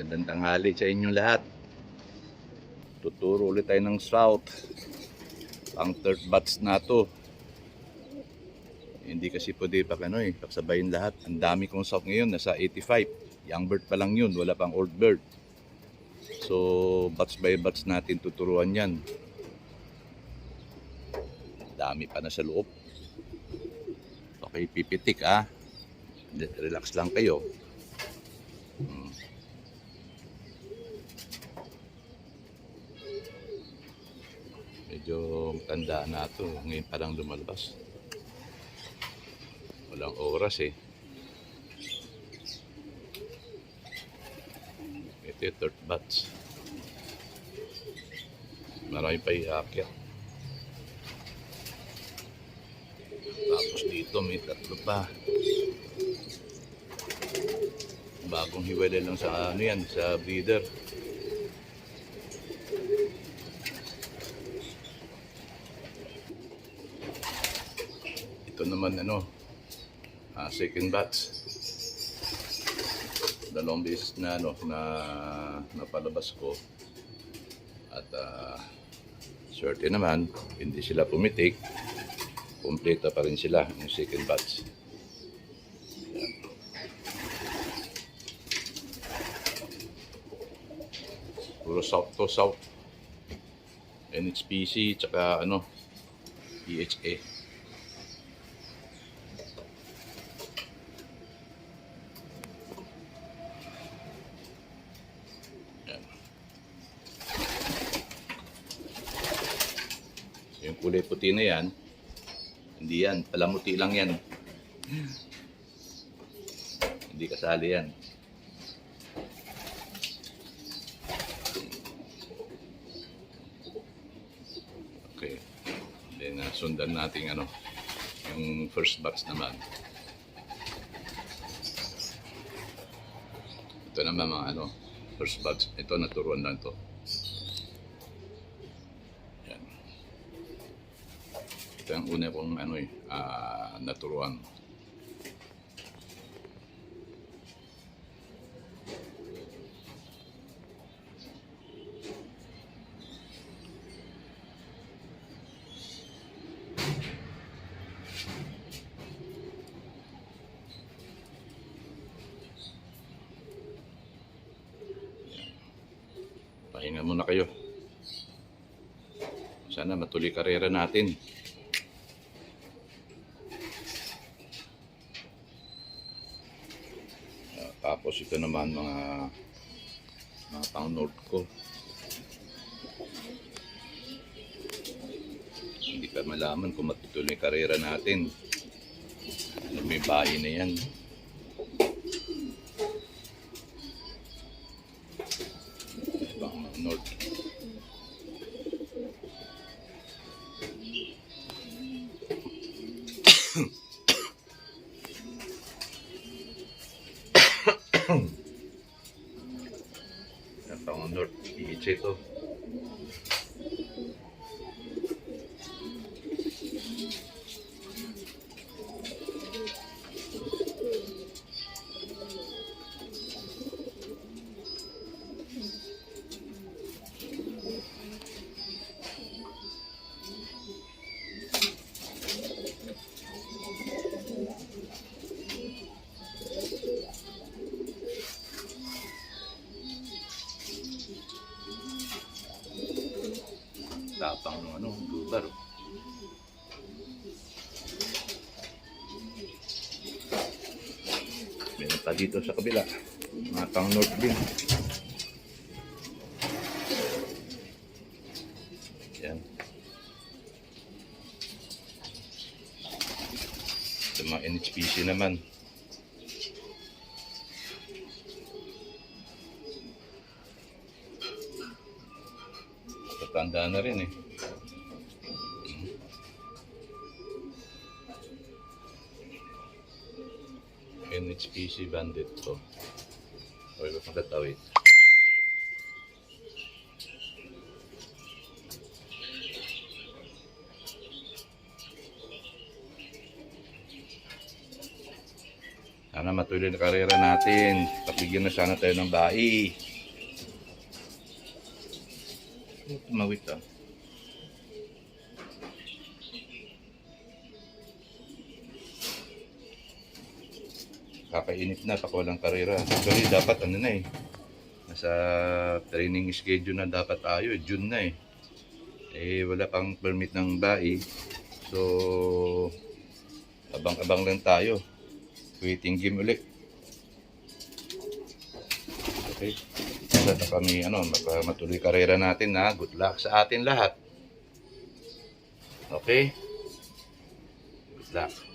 Magandang tanghali sa inyo lahat. Tuturo ulit tayo ng sprout. Ang third batch na to. Hindi kasi pwede pagsabayin lahat. Ang dami kong sprout ngayon, nasa 85. Young bird pa lang yun, wala pang old bird. So, batch by batch natin tuturuan yan. Dami pa na sa loob. Okay, pipitik Relax lang kayo. Medyo matanda na ito. Ngayon pa lang lumalabas. Walang oras eh. Ito yung third batch. Marami pa iakyat. Tapos dito may tatlo pa. Bagong hiwalay lang sa sa breeder. Ito naman second batch. Dalawang beses na napalabas ko. At swerte naman, hindi sila pumitik. Kompleto pa rin sila yung second batch. Puro south to south. NHPC tsaka PHA. Yan. Yung kulay puti na yan, hindi yan, palamuti lang yan. Hindi kasali yan. Okay. Then sundan natin yung first batch naman. Ito naman mga first batch. Ito naturuan lang to. Yan. Ito ang una kong naturuan. Pahinga muna kayo. Sana matuloy karera natin. Tapos ito naman mga pang note ko. Hindi ka malaman kung matutuloy karera natin. May bahay na yan. North. Ang North PHA ito. Tapang lubar. Meron pa dito sa kabila. Mga pang north din. Yan. Ito mga NHPC naman. Tanda na rin eh. NHPC bandit to. Okay, magkatawid. Sana matuloy na karera natin. Pagbigyan na sana tayo ng bahay. Tumawit ah. Kakainit na, pakuwalang karera. Actually, dapat ano na eh. Nasa training schedule na dapat tayo. June na eh. Eh, wala pang permit ng BAI. So, abang-abang lang tayo. Waiting game ulit. Okay. Sana kami, matuloy karera natin na. Good luck sa atin lahat. Okay? Good luck.